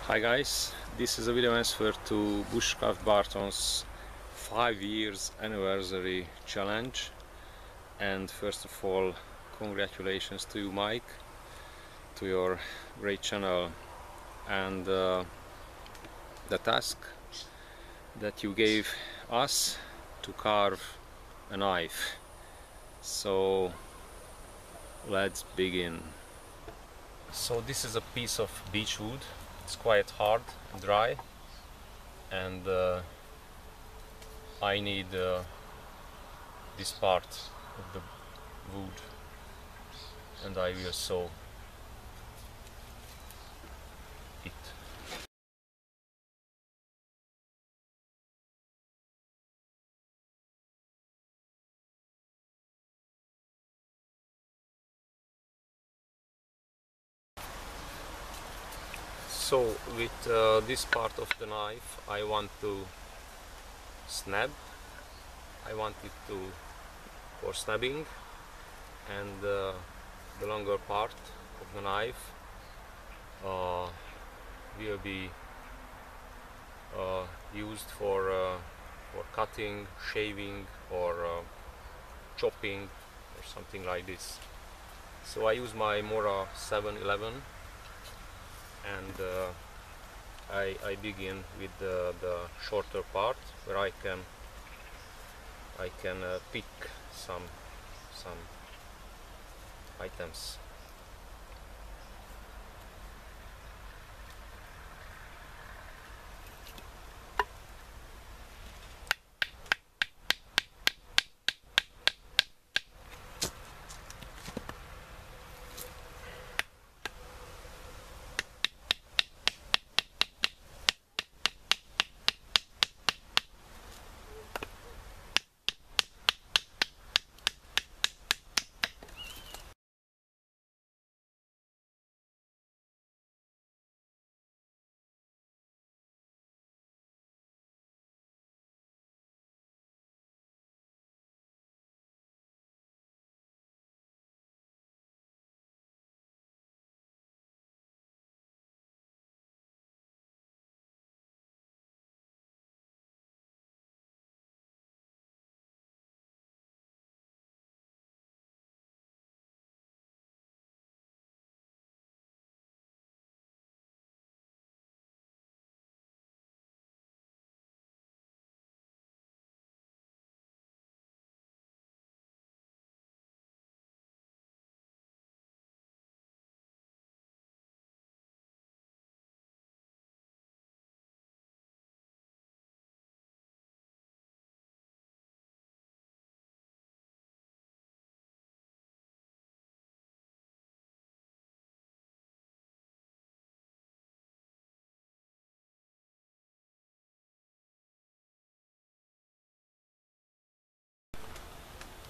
Hi guys, this is a video answer to Bushcraft Barton's 5 years anniversary challenge. And first of all, congratulations to you, Mike, to your great channel and the task that you gave us to carve a knife. So let's begin. So this is a piece of beech wood. It's quite hard, dry, and I need this part of the wood, and I will saw it. So with this part of the knife I want to snap. I want it for snapping, and the longer part of the knife will be used for cutting, shaving, or chopping, or something like this. So I use my Mora 711, and I begin with the shorter part where I can pick some items.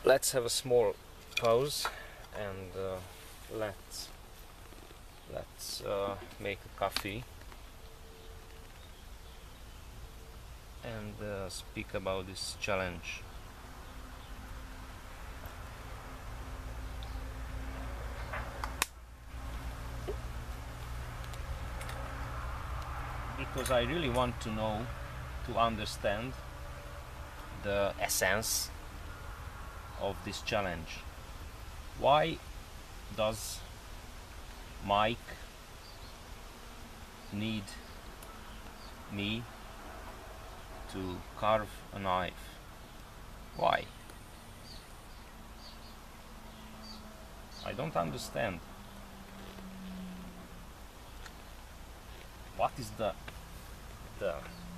Let's have a small pause, and let's make a coffee and speak about this challenge. Because I really want to know, to understand the essence of this challenge. Why does Mike need me to carve a knife? Why? I don't understand. What is the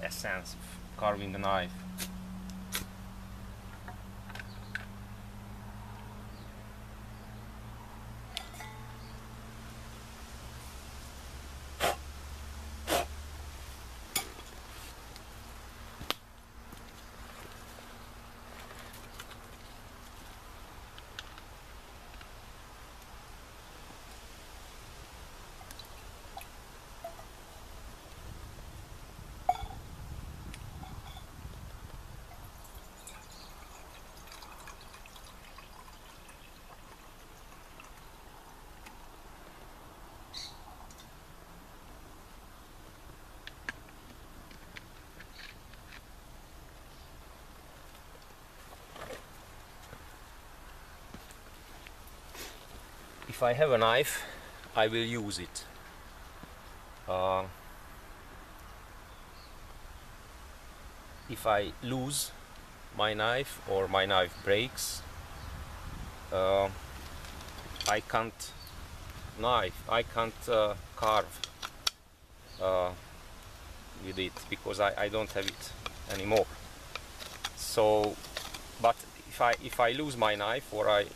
essence of carving a knife? if I have a knife, I will use it. If I lose my knife or my knife breaks, I can't carve with it, because I don't have it anymore. So, but if I lose my knife or I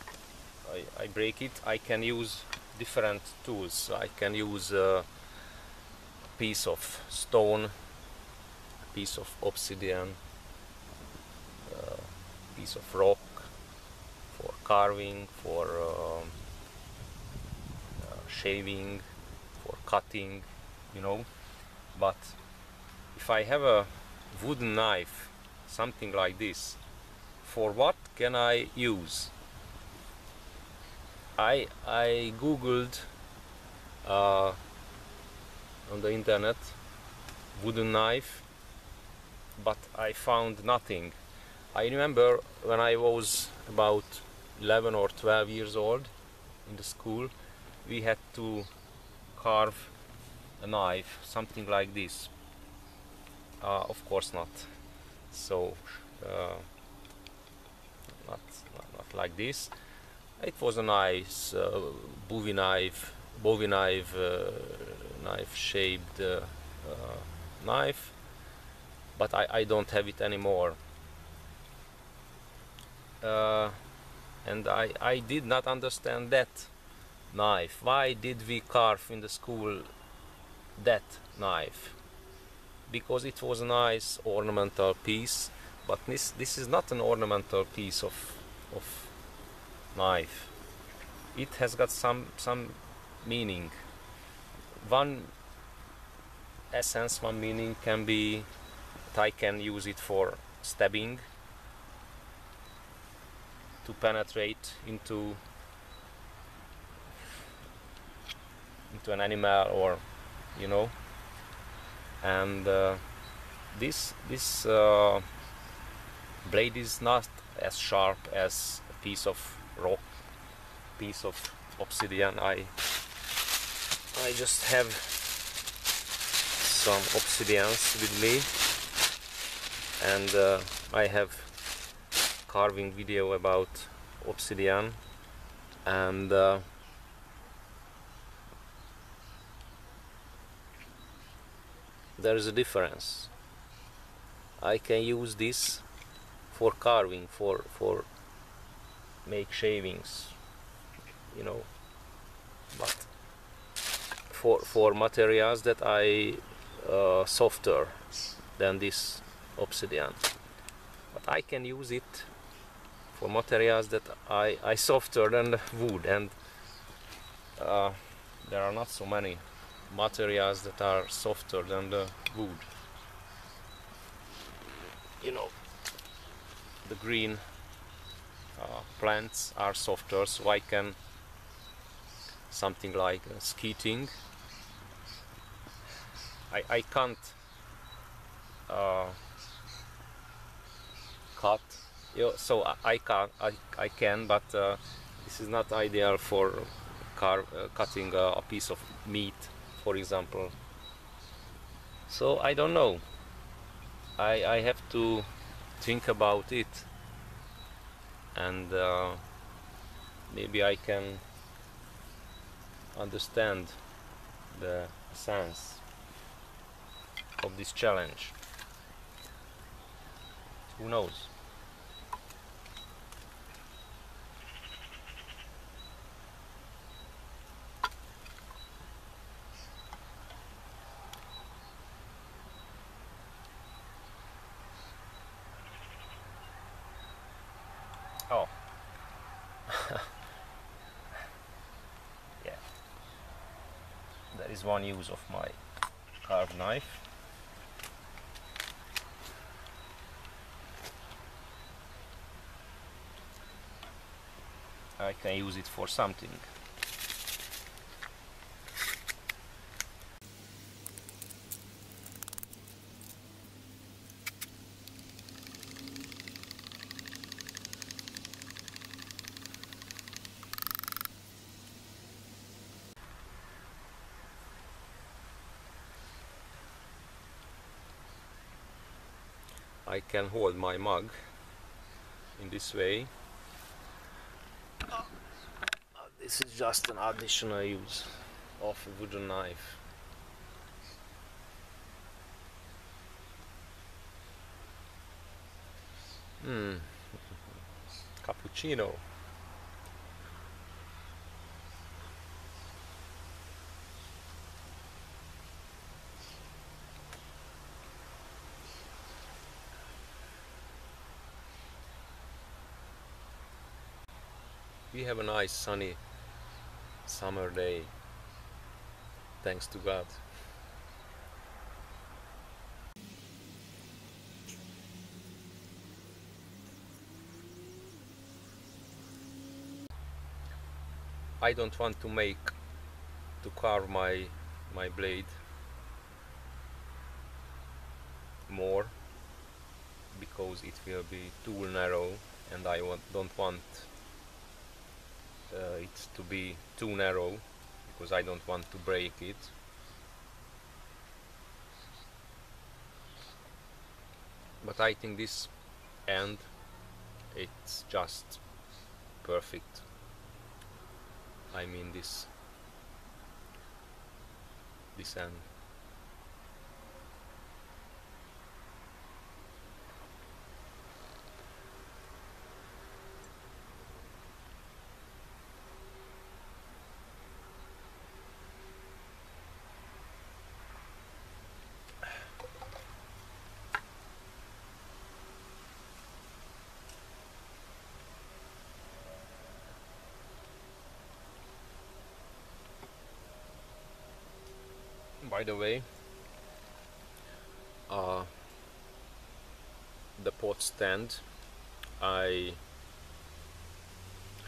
break it, I can use different tools. I can use a piece of stone, a piece of obsidian, a piece of rock for carving, for shaving, for cutting, you know. But if I have a wooden knife, something like this, for what can I use? I googled on the internet wooden knife, but I found nothing. I remember when I was about 11 or 12 years old in the school, we had to carve a knife, something like this. Of course not so not like this. It was a nice Bowie knife shaped knife, but I don't have it anymore. And I did not understand that knife. Why did we carve in the school that knife? Because it was a nice ornamental piece, but this is not an ornamental piece of knife. It has got some meaning. One essence, one meaning can be that I can use it for stabbing, to penetrate into an animal, or you know. And this blade is not as sharp as a piece of rock, piece of obsidian. I just have some obsidians with me, and I have carving video about obsidian, and there is a difference. I can use this for carving, for make shavings, you know, but for materials that I softer than this obsidian. But I can use it for materials that I softer than wood, and there are not so many materials that are softer than the wood. You know, the green plants are softer, so I can something like skeeting. I can't cut, so I can, but this is not ideal for cutting a piece of meat, for example. So I don't know. I have to think about it, and maybe I can understand the sense of this challenge. Who knows? Oh. Yeah. That is one use of my carved knife. I can use it for something. I can hold my mug in this way. This is just an additional use of a wooden knife. Cappuccino. We have a nice sunny summer day, thanks to God. I don't want to carve my blade more, because it will be too narrow, and I don't want it to be too narrow, because I don't want to break it. But I think this end, it's just perfect. I mean this end. By the way, the pot stand, I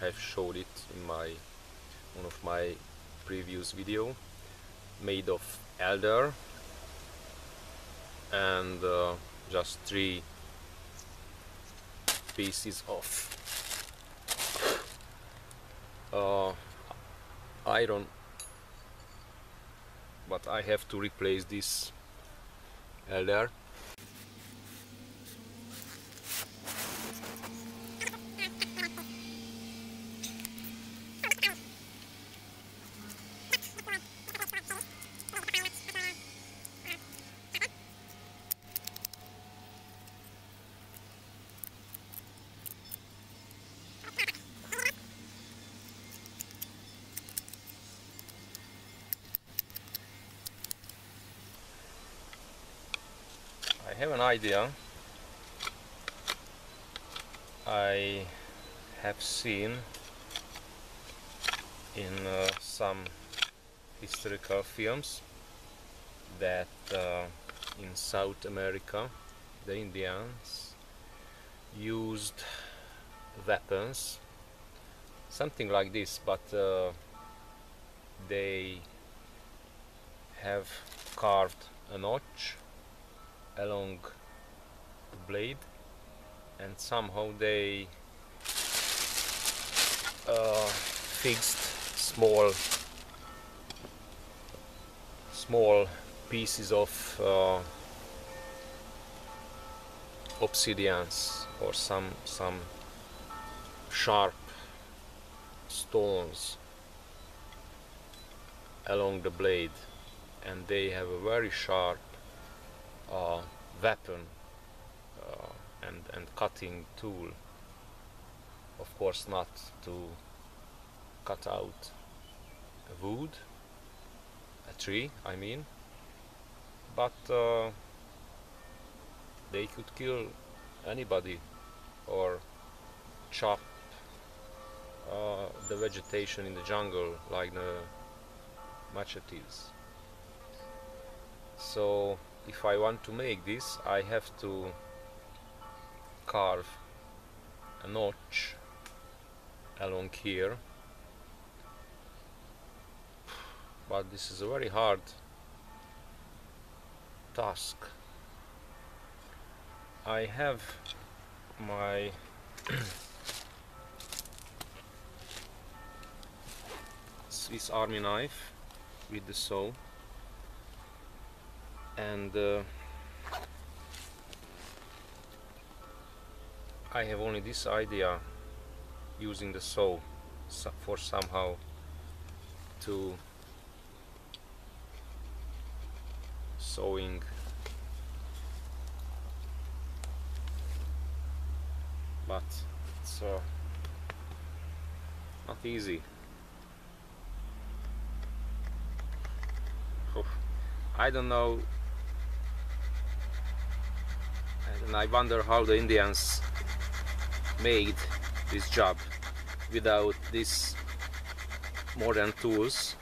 have showed it in one of my previous video, made of elder, and just 3 pieces of iron, but I have to replace this elder. I have an idea. I have seen in some historical films that in South America the Indians used weapons, something like this, but they have carved a notch along the blade, and somehow they fixed small pieces of obsidians or some sharp stones along the blade, and they have a very sharp weapon and cutting tool. Of course, not to cut out a wood, a tree, I mean, but they could kill anybody or chop the vegetation in the jungle like the machetes. So if I want to make this, I have to carve a notch along here, but this is a very hard task. I have my Swiss Army knife with the saw, and I have only this idea using the saw for somehow to sewing, but it's not easy. I don't know, and I wonder how the Indians made this job without these modern tools,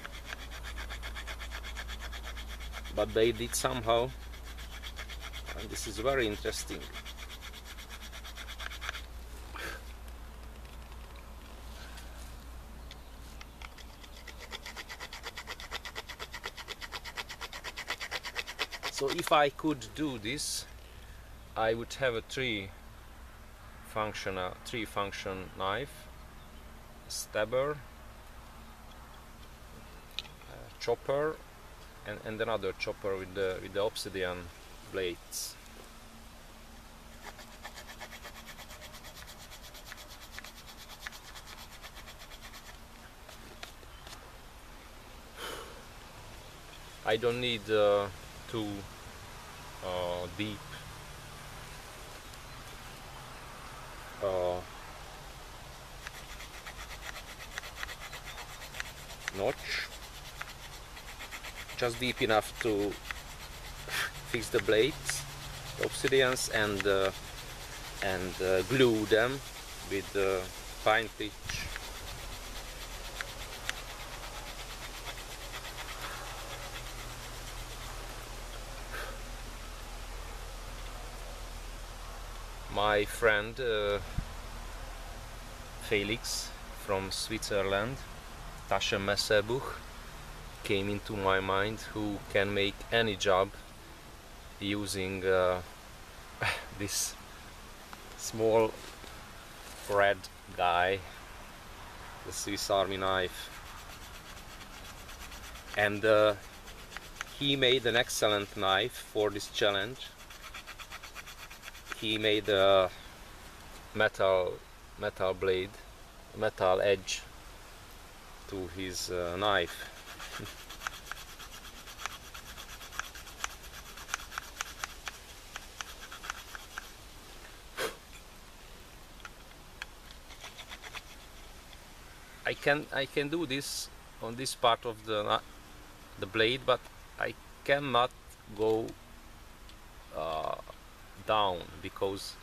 but they did somehow, and this is very interesting. So if I could do this, I would have a three function knife, a stabber, a chopper, and another chopper with the obsidian blades. I don't need too deep notch, just deep enough to fix the blades, the obsidians, and glue them with fine pitch. My friend Felix from Switzerland, Taschenmesserbuch, came into my mind, who can make any job using this small red guy, the Swiss Army knife, and he made an excellent knife for this challenge. He made a metal blade, metal edge to his knife. I can do this on this part of the blade, but I cannot go down because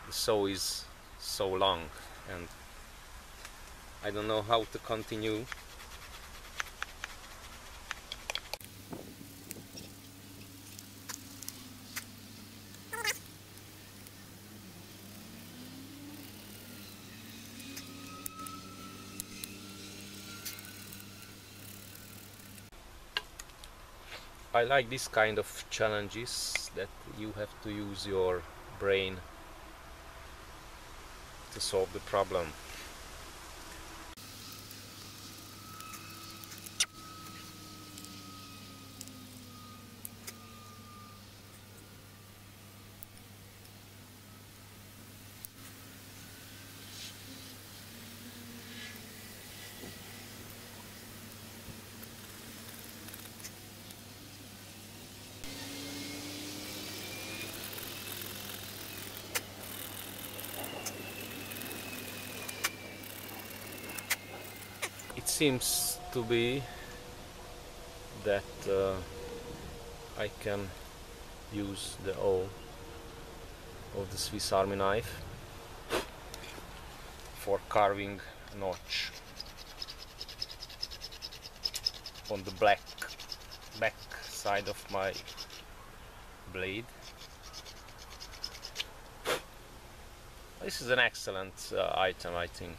the saw is so long, and I don't know how to continue. I like this kind of challenges that you have to use your brain to solve the problem. It seems to be that I can use the O of the Swiss Army knife for carving a notch on the back side of my blade. This is an excellent item, I think.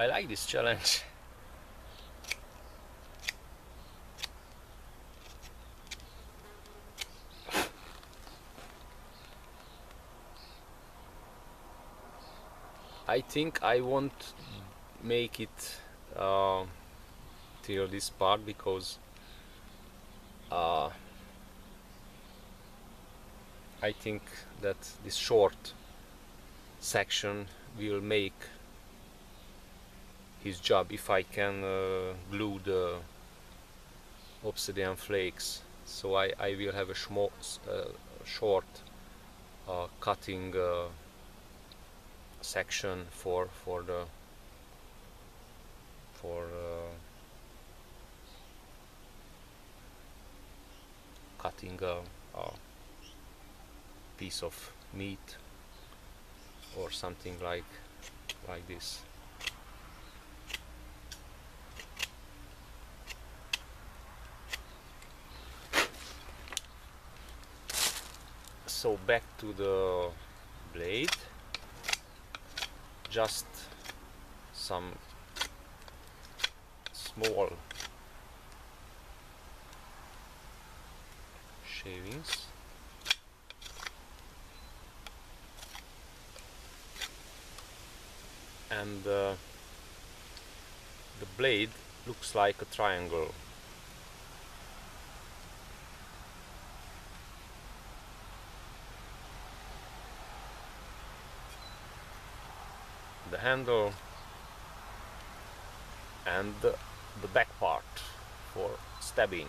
I like this challenge. I think I won't make it till this part because I think that this short section will make his job if I can glue the obsidian flakes. So I will have a short cutting section for cutting a piece of meat or something like this. So back to the blade, just some small shavings, and the blade looks like a triangle. The handle and the back part for stabbing.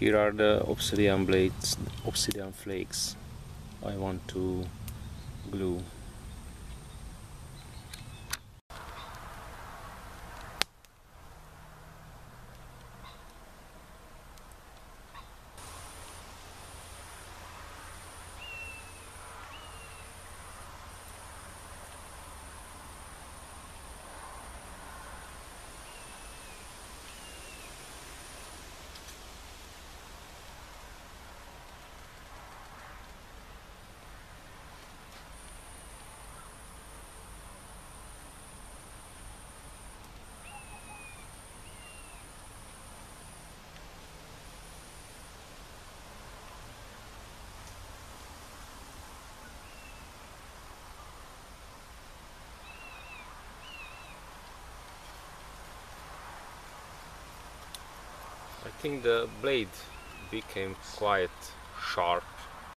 Here are the obsidian blades, obsidian flakes I want to glue. I think the blade became quite sharp